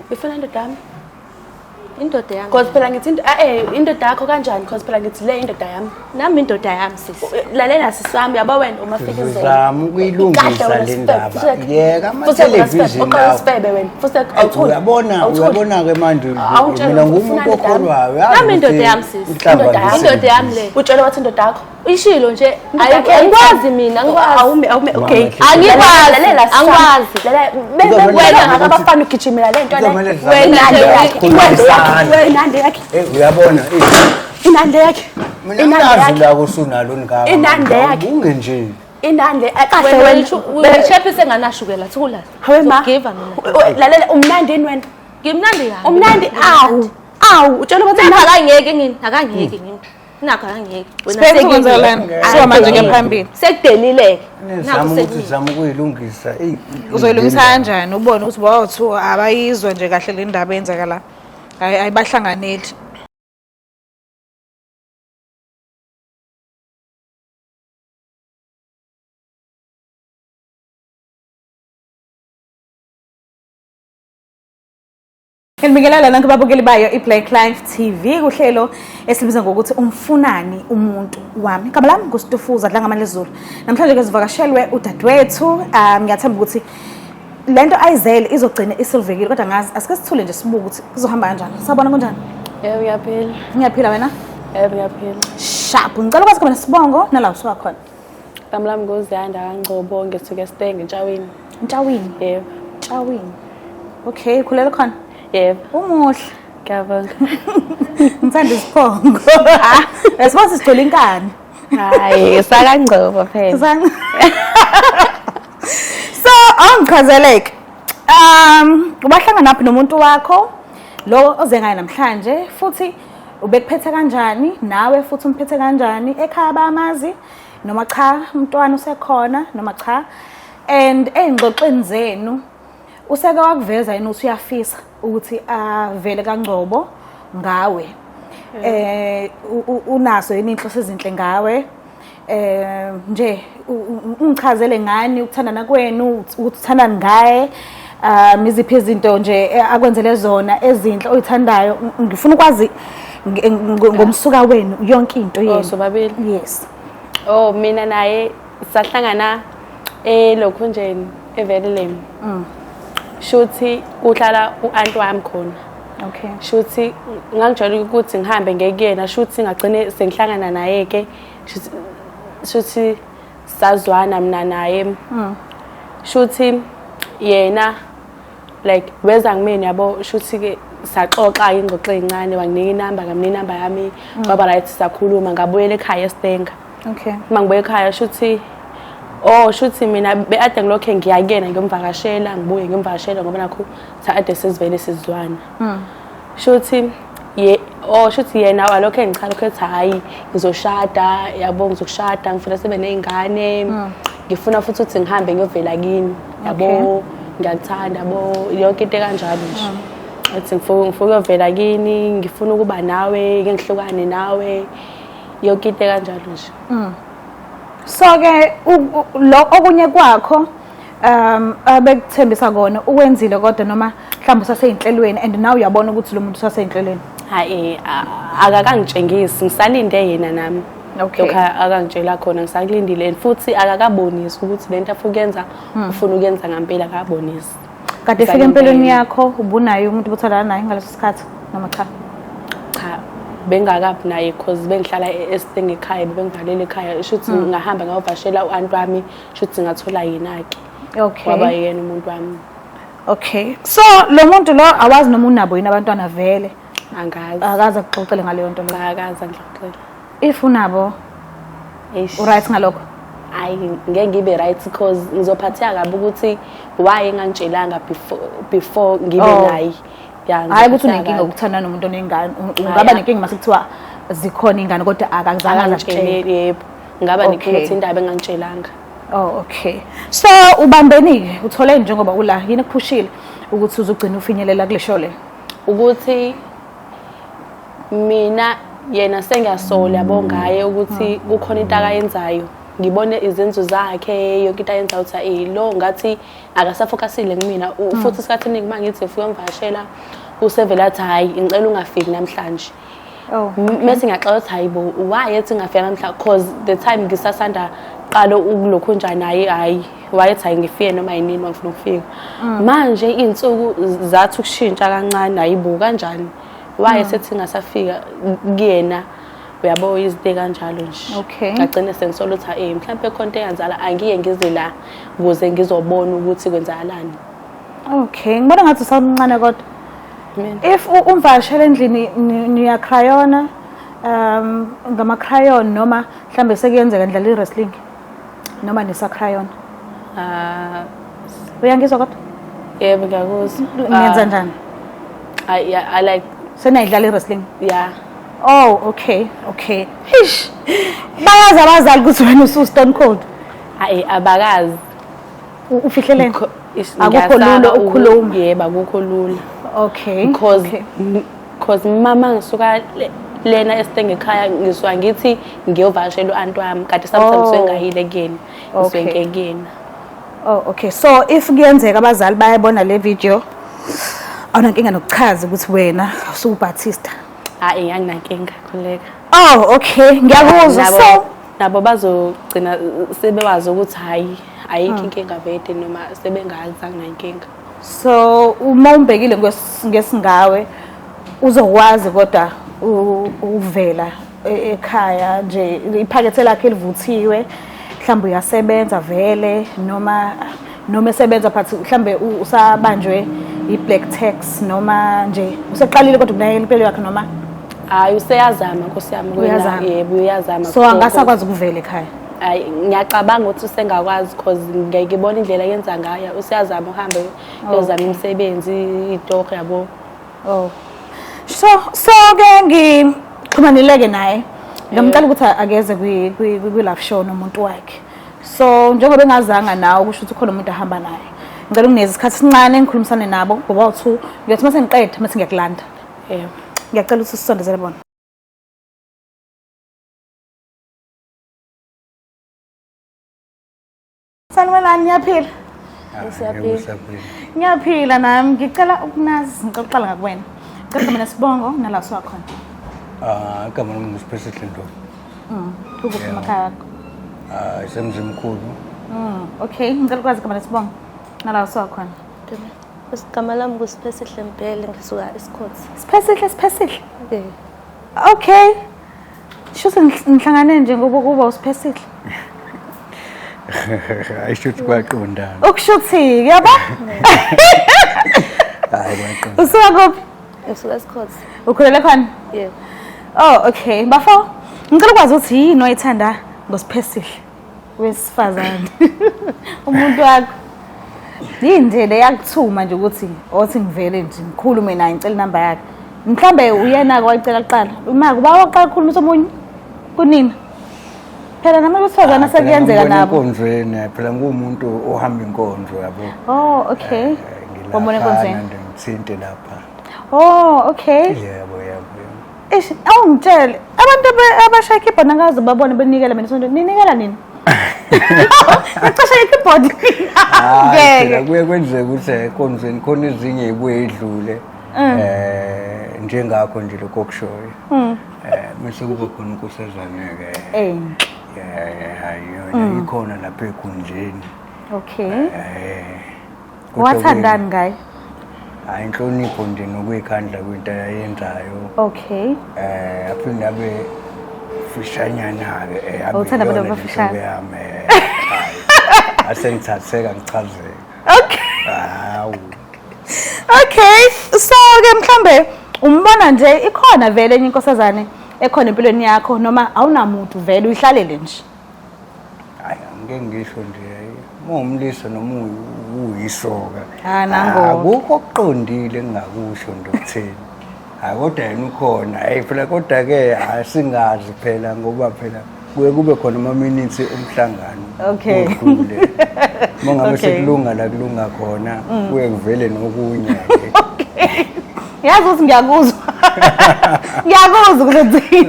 Befuna indoda yami. Indoda yami. Because phela ngithi indoda yakho kanjani? Because phela ngithi le indoda yami. Nami indoda yami sisi. Lalela sisami yaba wena uma fika izolo. Zama ukuyilungisa le ndaba. Yeka ama-television lawo. Usibebe wena. Futhi uyabona ke manje mina ngumuntu okholwayo. Nami indoda yami sisi. Indoda yami le. Utshela wathi indoda yakho. Ishilo nje angikwazi mina awume okay. Angikwazi lalela angikwazi. Wena ngabafana ugijimela le nto le. Wena nande yakhe. Uyabona inande yakhe. Mina ngazi la kusunalo ngaba. Inande yakhe. Ungenje. Inande kahle wena chef senganashukela thula. Hawe ma. Give mina. Lalela umnandini wena. Ngimnandi yani. Umnandi awu utshela ukuthi akangeke nakho angeke wena sekwenzelana so manje ke phambili sekudelile zama ukuyilungisa uzoyilungisa kanjani ubone ukuthi bawuthu abayizwa nje kahle le ndaba yenzeka la ayibahlanganeli Ngibingelela lonke babukeli bayo iBlack Life TV kuhlelo esilibiza ngokuthi umfunani umuntu wami. Igama lami nguStufuza Dlanga Malezulu. Namhlanje ke sivakashelwe udadewethu. Ngiyathemba ukuthi lento ayizele izogcina isilvekile kodwa ngazi asike sithule nje sibuke ukuthi kuzohamba kanjani. Sabona kanjani? Yebo ngiyaphila. Ngiyaphila wena? Yebo ngiyaphila. Sharp. Ngicela ukwazi khona sibongo nala usuka khona. Igama lami nguZiyanda kaNgcobo ngisuke Steng eNtshawini. ENtshawini? Yebo. ENtshawini. Okay, khulela khona. Yebo. Umuhle. Ngiyabonga. Ngithanda isiphongo. Esibathi sithola inkani. Hayi, sakaNgcobo phela. So, angichazeleke. Ubahlangana naphi nomuntu wakho lo oze ngaye namhlanje futhi ubekuphethe kanjani nawe futhi umphethe kanjani ekhaya bamazi noma cha umntwana usekhona noma cha and engxoxweni zenu useke wakuveza yini uthi uyafisa ukuthi avele kaNgcobo ngawe unaso yini inhloso ezinhle ngawe nje ungichazele ngani ukuthandana kwenu ukuthi uthandana ngaye iziphi izinto nje akwenzele zona ezinhle oyithandayo ngifuna ukwazi ngomsuka wenu yonke into yenu sobabili yes mina naye sahlangana lokhunjeni eVerulam shuthi uhlala uanti wami khona okay shuthi ngangijwayele ukuthi ngihambe ngekuyena shuthi ngagcine sengihlangana naye ke shuthi sazwana mina naye shuthi yena like weza ngimini yabo shuthi ke saxoxa ingxoxo ezincane wanginika inamba ngamnika inamba yami baba right sakhuluma ngabuyela ekhaya eStenga okay mangibuye ekhaya shuthi shuthi mina beade ngilokho ngiyakena ngimvakashela ngibuye ngimvakashela ngoba nakho ade sesivele sizwana shuthi shuthi yena walokho engichala ukuthi hayi ngizoshada yabo ngizokushada ngifuna sibe nezingane ngifuna futhi ukuthi ngihambe ngiyovela kini yabo ngiyakuthanda yabo yonke into kanjalo nje ethi ngifuna ukuyovela kini ngifuna ukuba nawe ngihlukane nawe yonke into kanjalo nje so ke lo okunye kwakho abekuthembisa kona ukwenzile kodwa noma mhlawumbe usaseyinhlelweni and now uyabona ukuthi lo muntu usaseyinhlelweni hayi akakangitshengisi ngisalinde yena nami okay akangitshela khona ngisakulindile futhi akakabonisi ukuthi lento afuna ukuyenza ufuna ukuyenza ngempela akabonisi kade fika empelweni yakho ubunayo umuntu obuthandana naye ngaleso sikhathi noma cha cha bengakabi naye because bengihlala eSteng ekhaya bengivalele ekhaya shuthi ngahamba ngayovashela uanti wami shuthi ngathola yena ke okay waba yena umuntu wami okay so lo muntu lo awazi noma unabo yini abantwana vele angazi akaza kuxoxele ngaleyo nto leyo akaza ngixoxele if unabo right ngalokho hayi ngeke ngibe right because ngizophatheka kabi ukuthi why engangitshelanga before ngibe naye hayi ukuthi unenkinga ukuthandana nomuntu onengane ungaba nenkinga mase kuthiwa zikhona ingane kodwa akazange azitshele yebo ngaba nenkinga ukuthi indaba engangitshelanga okay so ubambenike uthole njengoba ula yini kuphushile ukuthi uzogcina ufinyelela kule show le ukuthi mina yena sengiyasola yabo ngaye ukuthi kukhona into akayenzayo ngibone izenzo zakhe yonke into ayenza ukuthi lo ngathi akasafocusile kumina futhi isikhathi eningi mangithi ufike umvashela usevela athi hayi ngicela ungafiki namhlanje mase ngiyaxoxa ukuthi hayi bo why ethi ngafika namhlanje cause the time ngisasanda qalo ukulokho njani hayi wayethi hayi ngifike noma yini mangifuna ukufika manje insuku zathi ukushintsha kancane hayibo kanjani why ethi ngasafika kuyena uyabo izinto kanjalo nje ngagcina sengisola ukuthi mhlawumbe konke eyanzala angiye ngize la ukuze ngizobona ukuthi kwenzakalani. Okay, ngibona ngathi usamncane kodwa if umvashela endlini niya crayona ngama crayon noma mhlambe sekuyenzeka ndlela i-wrestling noma nisa crayon uyangizwa kodwa yebo ngiyakuzwa ngenza njani I like senayidlala i-wrestling yeah. Oh, okay. Hish. Bayazi abazali ukuthi wena uStone Cold. Hayi abakazi. Ufihlelene. Akukho lula ukukhuluma. Yebo akukho lula. Okay. Because mama ngisuka lena esitenge ekhaya ngiswa ngithi ngiyovashela uanti wami kade sometimes engahile kuyena. Iswenke kuyena. Oh, okay. So if kuyenzeka abazali bayabona le video awunankinga nokuchaza ukuthi wena usuBaptista. Hayi anginankinga khuleka. Oh, okay. Ngiyakuzwa. So nabo bazogcina sebewazi ukuthi hayi ayikho inkinga bethe noma sebengazi anginankinga. So uma umbekile ngesingawe uzokwazi kodwa uvela ekhaya nje iphakethe lakhe livuthiwe mhlawumbe uyasebenza vele noma esebenza phathi mhlawumbe usabanjwe i-black tax noma nje useqalile kodwa kunayela impilo yakhe noma hayi useyazama Nkosi yami yebo uyazama so angasakwazi ukuvela ekhaya hayi ngiyacabanga ukuthi usengakwazi because ngiyibona indlela yenza ngayo useyazama uhambe uyozama imisebenzi itoho yabo so ke ngixhumanileke naye ngimcela ukuthi akeze kwi live show nomuntu wakhe so njengoba engazanga nawe kusho ukuthi khona umuntu ahamba naye ngicela ungineze isikhathi sincane ngikhulumisane nabo ngoba uthu ngiyathi mase ngiqede mase ngiyakulanda yebo ngiyacela ukuthi usondezele bona Sanibonani niyaphila ngiyaphila nami ngicela ukunazi ngicela ngakuwena kodwa mina sibongo nala siwakhona igama lami nguSiphethe Ndlovu ukuphi emakhaya akho isemzimkhulu okay ngicela ukwazi igama lesibongo nala siwakhona Igama lami nguSiphethe Mpele ngisuka eSikhozi. Siphethe okay shuthi nihlangane nje ngoba kuba uSiphethe ayishuthi kwaqondana ukushuthi yaba hayi kwaqondana usuka kuphi Ngisuka eSikhozi. ukhulela khona Yebo. Oh okay bafo ngicela ukwazi ukuthi yini oyithanda ngoSiphethe wesifazane umuntu wakho yini le yakuthuma nje ukuthi othi ngivele nje ngikhulume naye ngicela inamba yakhe mhlambe uyena ke wayicela kuqala uma kuba waqala ukukhuluma omunye kunina phela nama besifazana sekuyenzeka nabo enkonzweni phela ngumuntu ohamba inkonzo yabo okay ngibona enkonzweni ngithinte lapha okay yebo awungitshele abantu abashaya ikeyboard angazi babone benikela mina sonto ninikela nini Icasha ikeyboard ngeke kuye kwenzeka ukuthi enkonzweni khona izinye ibuye idlule njengakho nje lokho kushoyo bese kube khona ukusezana ke hayi ikhona lapha ekhunjeni okay wathandani ngaye hayi inhlonipho nje nokuyikhandla kwinto ayenzayo okay aphinde abe fishanyana ke uthanda abantu abafishane yami asengithatheka ngichazeke okay so ke mhlambe umbona nje ikhona vele enye inkosazane ekhona empilweni yakho noma awunamuntu vele uyihlalele nje hayi ngeke ngisho nje umlisa noma uyisoka nango akukho okuqondile engakusho ndokutheni kodwa yena ukhona phela kodwa ke asingazi phela ngoba phela kuye kube khona ama minutes omhlangano okay mangabe sekulunga la kulunga khona kuye kuvele nokunye okay yazi ukuthi ngiyakuzwa ukuthi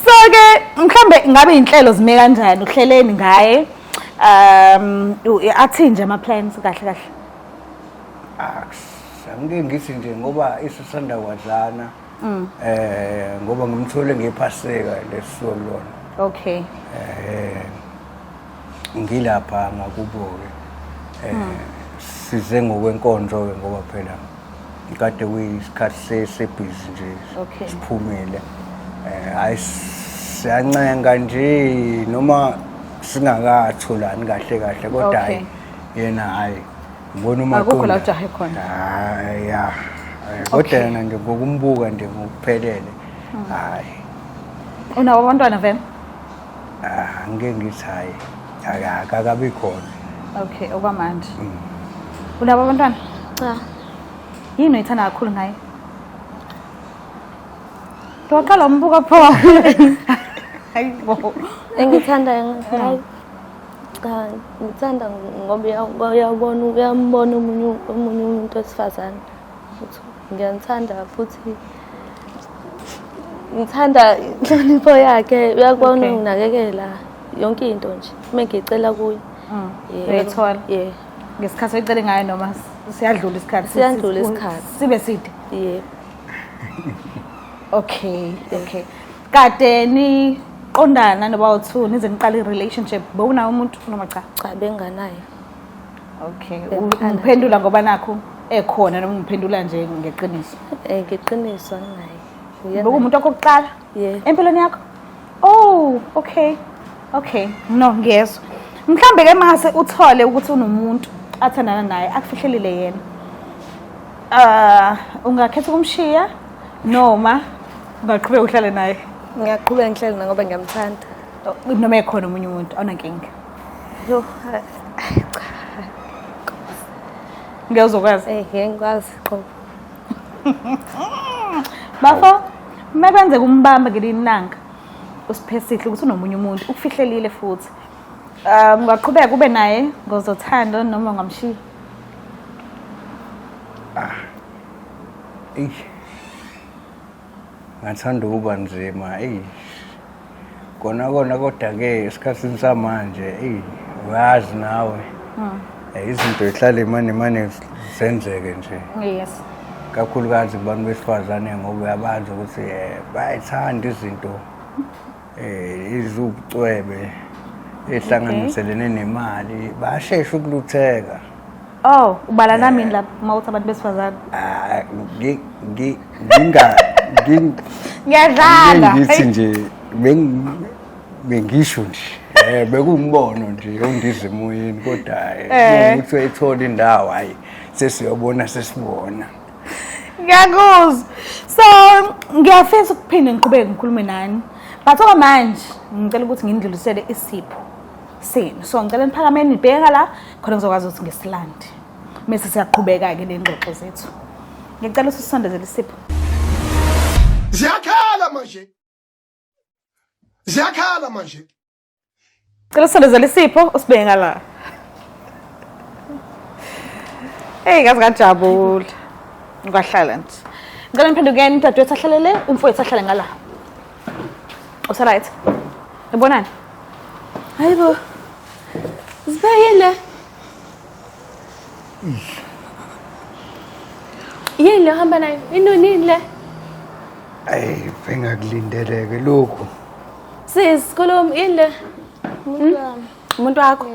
So ke mhlambe ngabe inhlelo zime kanjani uhleleni ngaye athi nje ama plans kahle angike ngithi nje ngoba isisanda kwadlana ngoba ngimthole ngephaseka lesizolona okay ngilapha ngakubo ke size ngokwenkonzo ke ngoba phela kade kuyisikhathi sebhizi nje siphumile siyancenga nje noma singakatholani kahle kodwa hayi yena hayi ngibona uma akukho la ujahe khona ya kodwa yena nje ngokumbuka nje ngokuphelele hayi unawo abantwana vem ngeke ngithi hayi akakabi khona okay okwamanje unabo abantwana Cha. yini uyithanda kakhulu ngaye Toqala umbuka pho hayibo Engithanda ngayo. Cha, ngithanda ngoba uyambona omunye umuntu wesifazane. Ngiyamthanda futhi ngithanda inhlonipho yakhe, uyakubona ukunakekela yonke into nje. Mengicela kuye. Uyayithola? Yeah. Ngesikhathi oyicele ngayo noma siyadlula isikhathi? Siyadlula isikhathi. Sibe side? Yeah. Okay. Kade ni qondana noba2 nize niqala i-relationship bewunawo umuntu noma cha? Cha, benganayo. Okay. Ungiphendula ngoba nakho ekhona noma ungiphendula nje ngeqiniso? Ngeqiniso nginayo. Bekumuntu okokuqala? Yeah. Empilweni yakho? Oh, okay. No, ngiyezwa. Mhlambe ke mase uthole ukuthi unomuntu athandana naye akufihlelile yena. Ungakhetha ukumshiya noma ungaqhubeka uhlale naye? Ngiyaqhubeka ngihlale naye ngoba ngiyamthanda. Noma ekhona umunye umuntu awunankinga. Yo, ngiyazokwazi. ngiyakwazi qobo. Bafo, mabenze kumbamba ngelinanga. Usiphesihle ukuthi unomunye umuntu ukufihlelile futhi. Ungaqhubeka kube naye ngozothanda noma ungamshiya? Ngathanda ukuba nzima kona kodwa ke esikhathini samanje uyazi nawe izinto ehlala imane zenzeke nje. Yes. Kakhulukazi kubantu besifazane ngoba uyabazi ukuthi bayithanda izinto izubucwebe ehlanganiselene nemali bayashesha ukulutheka. Oh, ubala nami lapha mawuthi abantu besifazane. Ngiyadlala. Ngithi nje bengisho nje bekumbono nje ondize emoyeni kodwa ukuthi uyithola indawo hayi sesiyobona sesibona. Ngiyakuzwa. So, ngiyafisa ukuphinde ngiqhubeke ngikhulume nani. But okwamanje ngicela ukuthi ngindlulisele isipho senu. So ngicela niphakameni nibheka la khona ngizokwazi ukuthi ngesilande. Mase siyaqhubeka ke lengxoxo zethu. Ngicela usisondezele isipho. Ziyakhala manje. Ngicela usondezele isipho usibheka la. Hey gazi ngajabula. Ngahlala nje. Ngicela niphendukeni dadewethu ahlalele umfowethu ahlale ngala. Right. Yabonani? Hayibo. Sibeyele. Yini hamba nayo? Inonini le? Bengakulindeleke lokho. Sis, kolom ile. Umuntu wakho.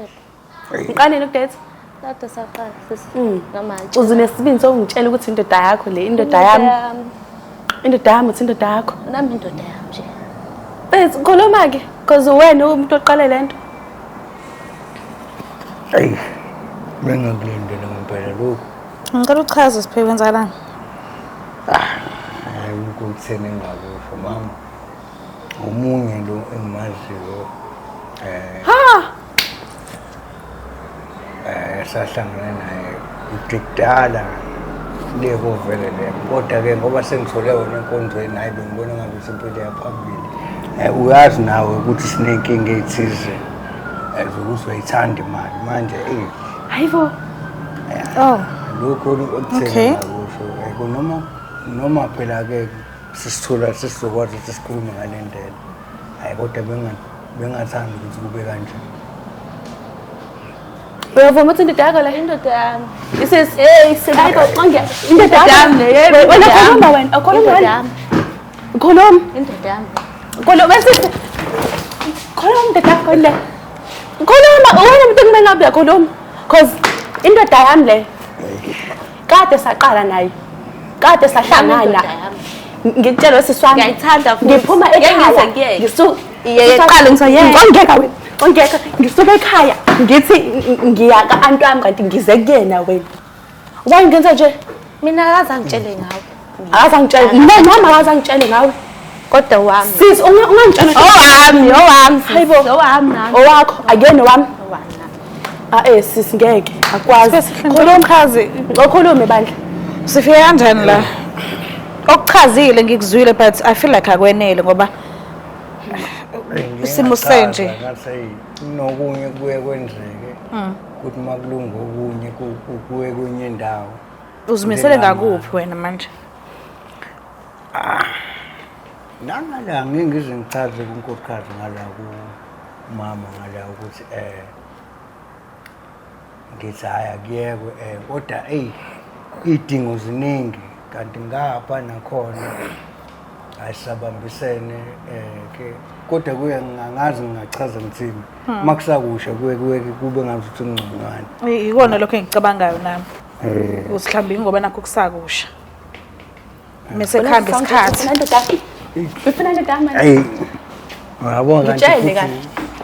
Uqanile ukudate? Kade saqala sisi ngamanje. Uzunesibindi sokungitshela ukuthi indoda yakho le, indoda yami. Indoda yami uthi indoda yakho. Nami indoda yami nje. Bese khuluma ke, because wena umuntu oqale lento. Bengakulindele ngempela lokho. Ngicela uchaze siphe kwenzakalani. Ukutheni ngakusho mama. Umunye lo engimaziyo sahlangana naye kudala leko vele le kodwa ke ngoba sengithole wona enkonzweni hayi bengibona ngabe impilo yaphambili uyazi nawe ukuthi sinenkinga ethize zokuthi uyayithanda imali manje Hayibo. lokho okutheni ngakusho noma phela ke sisithola sisizokwazi ukuthi sikhulume ngale ndlela hayi kodwa bengathanda ukuthi kube kanje. Uyavuma ukuthi indoda yakho la indoda yami isis hayibo xonge indoda yami wena khuluma wena akhuluma wena khuluma indoda yami khuluma sisi khuluma indoda yakho le khuluma wena umuntu kumele ngabe khuluma cause indoda yami le kade saqala nayo kade sahlangana ngikutshela siswami ngiyayithanda futhi ngiphuma ekhaya iyeqala ngiyeka wena ongeka ngisuka ekhaya ngithi ngiya ka-anti wami kanti ngize kuyena wena wangenza nje mina akazangitshele ngawe akazangitshele noma akazangitshele ngawe kodwa wami sis ungangitshela owami hayibo owami nami owakho akuyena wami owami sis ngeke akwazi khuluma chazi okhulume bandla sifike kanjani la okuchazile ngikuzwile but I feel like akwenele ngoba isimo senje nokunye kuye kwenzeke ukuthi makulunga okunye kuye kwenye indawo uzimisele ngakuphi wena manje nangala ngingize ngichaze kunkosikazi ngala kumama ngala ukuthi ngithi haya kuyekwe kodwa idingo ziningi kanti ngapha nakhona ayisabambisene ke kodwa kuye ngangazi ngingachaza ngithini makusakusha kube ngazuthi ungconywana ikona lokho engicabangayo nami usihlamba ngoba nakho kusakusha mase khanda isikhathi ufuna indoda yami hey uyabona ngitshele kahle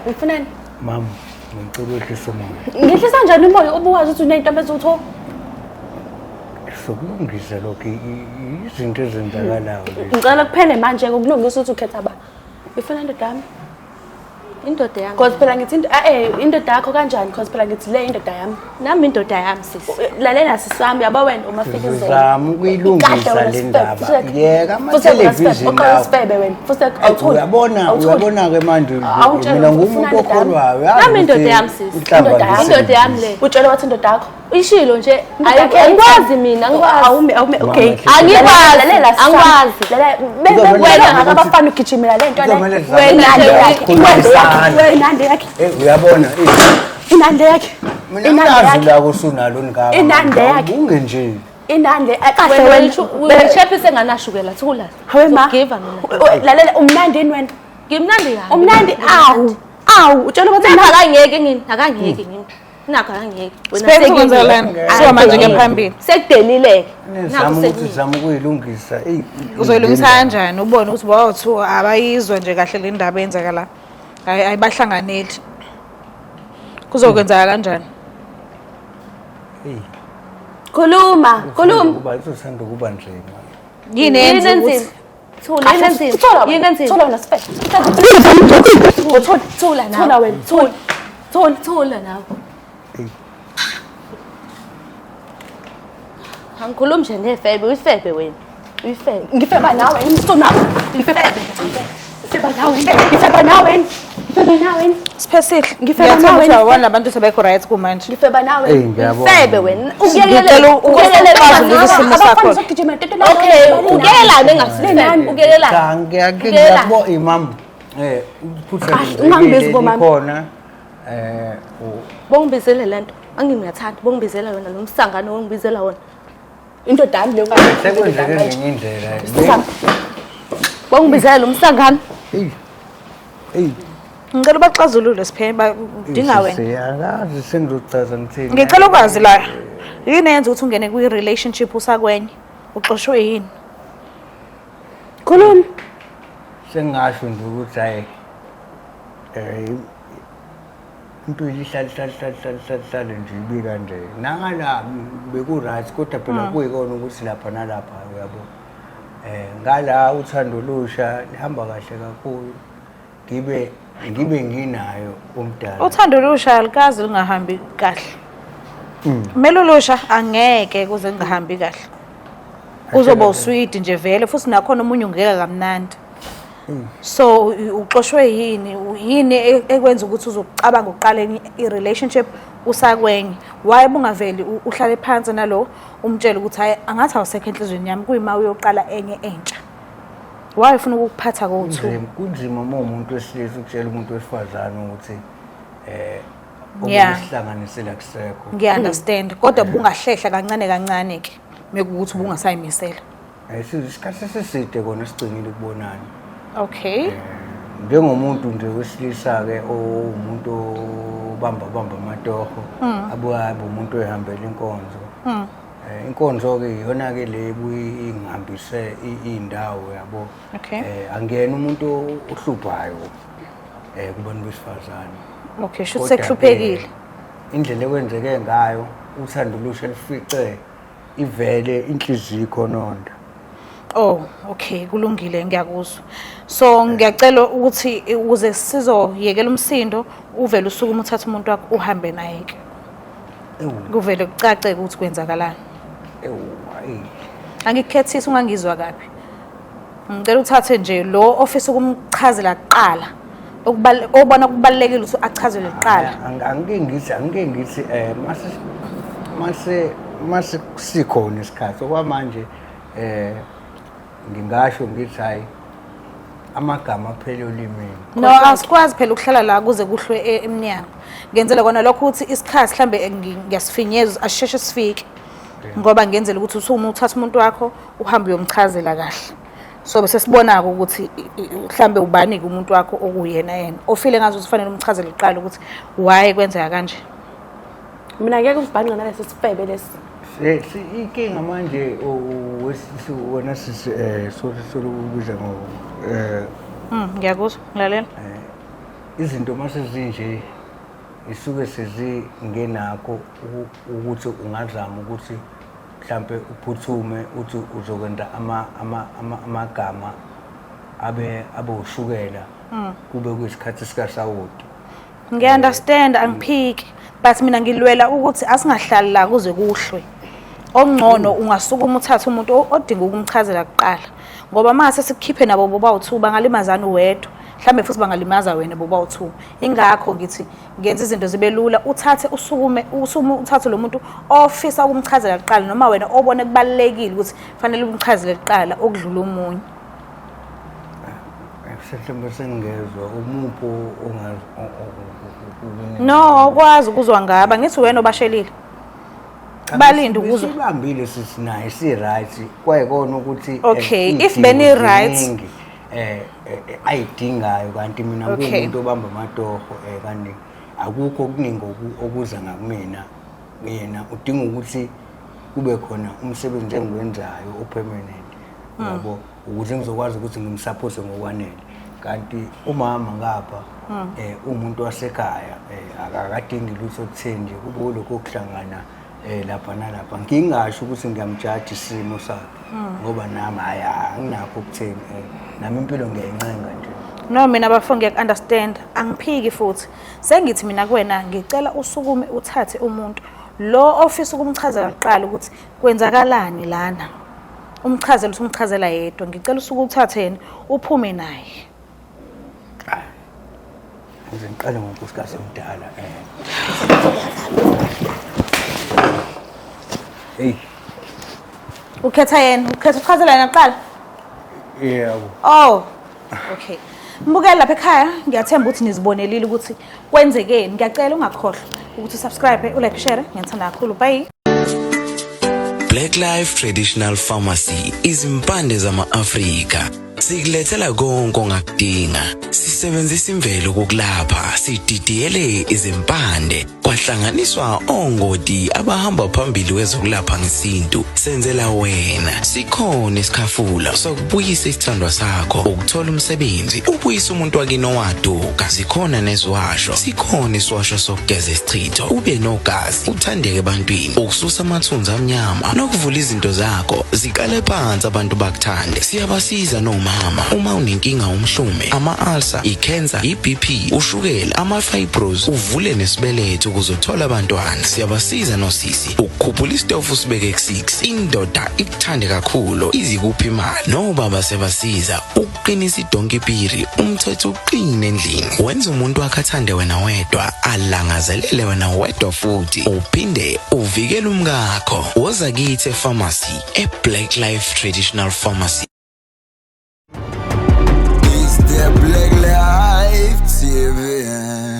ufunani mama ngicela ukwehlisa umoya ngehlisa njani umoya ubuwazi ukuthi unento bezutho sokulungisa lokho izinto ezenzakalayo ngicela kuphele manje ukulungisa ukuthi ukhetha ba ufuna indoda yami indoda yami cause phela ngithi indoda yakho kanjani cause phela ngithi le indoda yami nami indoda yami sisi lalela sisami yaba wena uma fika izolo zama ukuyilungisa le ndaba yeka ama-television uqala sibebe wena futhi awutholi uyabona ke manje mina ngumuntu okholwayo nami indoda yami sisi indoda yami le utshela wathi indoda yakho ishilo nje angikwazi mina angikwazi okay angikwazi lalela angikwazi wena ngakabafana ugijimela le nto le inande yakhe uyabona inande yakhe mina ngazi la kusunalo ngaba inande yakhe ungenje inande kahle wena chef senganashukela thula hawe ma give mina lalela umnandi yini wena ngimnandi yani umnandi awu utshela ukuthi akangeke ngini akangeke ngini nakho angeke wena sekwenzelana siwa manje ke phambili sekudelile zama ukuthi zama ukuyilungisa uzoyilungisa kanjani ubone ukuthi bawuthu abayizwa nje kahle le ndaba yenzeka la ayibahlanganeli kuzokwenzeka kanjani khuluma kuba izosanda kuba njema yini yenze thula yini thola wena sife thula nawe thola wena thula nawe angikhulumi nje nefebe uyifebe wena uyifebe ngifeba nawe ngifeba nawe specific ngifeba nawe wona abantu sebekho right kumanje ngifeba nawe uyifebe wena ukuyekela isimo sakho okay ukelane engasifebe ukelane ngiyakubona imam uphutha ungangibezi bomama khona bongibizele lento angingiyathanda bongibizela yona lo msangano ongibizela wona indoda yami leyo sekwenzeke ngenye indlela bongibizela lo msangano ngicela baxazulule siphemba udinga wena siyakazi sengizochaza ngithini ngicela ukwazi la yini yenza ukuthi ungene kwi-relationship usakwenye uxoshwe yini khuluma sengasho nje ukuthi hayi into ilihlala nje ibi kanje nangala beku-right kodwa phela kuyikona ukuthi lapha nalapha uyabo ngala uthando lusha lihamba kahle kakhulu ngibe nginayo umdala uthando lusha alikazi lingahambi kahle kumele ulusha angeke kuze kungahambi kahle uzoba usweet nje vele futhi nakhona omunye ungeka kamnandi so uxoshwe yini ekwenza ukuthi uzokucabanga uqala i-relationship usakwenye why bungaveli uhlale phansi nalo umtshela ukuthi hayi angathi awusekho enhlizweni yami kuyima uyoqala enye entsha why ufuna ukuphatha ko2 kunzima uma umuntu wesilisa ukutshela umuntu wesifazane ukuthi Yeah. Okusihlanganisela kusekho. Ngiyaunderstand kodwa bungahlehla kancane ke mekuthi ubungasayimisela. Isikhathi seside kona sigcinile ukubonana. Okay. Njengomuntu nje wesilisa ke umuntu obamba amatoho abuya umuntu ohambela inkonzo. Inkonzo ke iyona ke le buyingihambise indawo yabo. Angena umuntu ohluphayo kubantu besifazane. Okay, shothi sekuhluphekile. Indlela ekwenzeke ngayo uthando lusha lifice ivele inhliziyo khononda. Oh, okay, kulungile ngiyakuzwa. So ngiyacela ukuthi ukuze sizoyekela umsindo uvele usuku uthatha umuntu wakho uhambe naye ke. Kuvele kucace ukuthi kwenzakalani. Hayi. Angikukhethisa ungangizwa kabi. Ngicela uthathe nje lo ofisa ukumchazela kuqala. Obona kubalekile ukuthi achazele kuqala. Angike ngithi mase sikhona isikhathi okwamanje ngingasho ngithi hayi amagama aphela olimini. No, asikwazi phela ukuhlala la kuze kuhlwe eminyango. Ngenzela kona lokho ukuthi isikhathi mhlambe ngiyasifinyeza asheshe sifike. Ngoba ngenzela ukuthi usuma uthatha umuntu wakho uhambe uyomchazela kahle. So bese sibonaka ukuthi mhlambe ubani ke umuntu wakho okuyena yena ofile ngazo ufanele umchazele iqala ukuthi why kwenzeka kanje. Mina ngeke ngibhanqa nalesi sifebe lesi. Inkinga manje wona sisi solo ukuza ngo ngiyakuzwa ngilalela. Izinto mase zinje isuke sezingenakho ukuthi ungazama ukuthi mhlambe uphuthume uthi uzokwenza amagama abe ushukela kube kuyisikhathi sikasawoti. Ngiyaunderstand angiphiki but mina ngilwela ukuthi asingahlali la kuze kuhlwe. Ongcono ungasuka umthatha umuntu odinga ukumchazela kuqala ngoba mase sikukhiphe nabo boba u2 bangalimazana uwedwa mhlambe futhi bangalimaza wena boba u2. Ingakho ngithi ngenza izinto zibe lula uthathe usukume uthathe lo muntu ofisa ukumchazela kuqala noma wena obone kubalekile ukuthi fanele umchazele kuqala okudlula umunye. Mhlawumbe sengezwe umupho ongazi no okwazi ukuzwa ngaba ngithi wena obashelile balinde ukuzwa sibambile sisinaye si right kwayekona ukuthi okay if beni right ayidingayo kanti mina ngumuntu obamba amatoho kanti akukho okuningi okuza ngakumina mina udinga ukuthi kube khona umsebenzi engiwenzayo opermanent yabo ukuze ngizokwazi ukuthi ngimsupport ngokwanele kanti umama ngapha umuntu wasekhaya akakadingi lutho okutheni nje kube lokho okuhlangana lapha nalapha ngingasho ukuthi ngiyamjaji isimo sakhe ngoba nami anginakho okutheni nami impilo ngiyayincenga nje. No mina bafo ngiyakunderstand angiphiki futhi sengithi mina kuwena ngicela usukume uthathe umuntu lo ofisa ukumchazela kuqala ukuthi kwenzakalani lana umchazela ukuthi umchazela yedwa ngicela usuku uthathe yena uphume naye. Ngize ngiqale ngonkosikazi omdala hey ukhetha yena ukhetha uchazela yena kuqala. Yebo. Oh okay mbukela lapha ekhaya ngiyathemba ukuthi nizibonelile ukuthi kwenzekeni ngiyacela ungakhohlwa ukuthi subscribe ulike share ngiyithanda kakhulu bye. Black Life Traditional Pharmacy izimpande zama-Afrika sikulethela konke ongakudinga. Sisebenzisa imvelo kokulapha sididiyele izimpande kwahlanganiswa ongoti abahamba phambili wezokulapha ngesintu. Senzela wena sikhona isikhafula sokubuyisa isithandwa sakho ukuthola umsebenzi ubuyisa umuntu wakini owaduka. Sikhona nezwasho sikhona iswasho sokugeza isichitho ube nogazi uthandeke ebantwini ukususa amathunzi amnyama nokuvula izinto zakho zikale phansi abantu bakuthande. Siyabasiza nomama uma unenkinga umhlume ama-ulcer i-cancer i-BP ushukela ama-fibros uvule nesibeletho ukuzothola abantwana. Siyabasiza nosisi ukukhuphula isitofu sibeke ku6 indoda ikuthande kakhulu izikuphi imali nobaba sebasiza ukuqinisa idonkipiri umthetho uqine endlini wenza umuntu wakhe athande wena wedwa alangazelele wena wedwa futhi uphinde uvikele umkakho. Woza kithi epharmacy eBlack Life Traditional Pharmacy. Yeah, Black Life TV.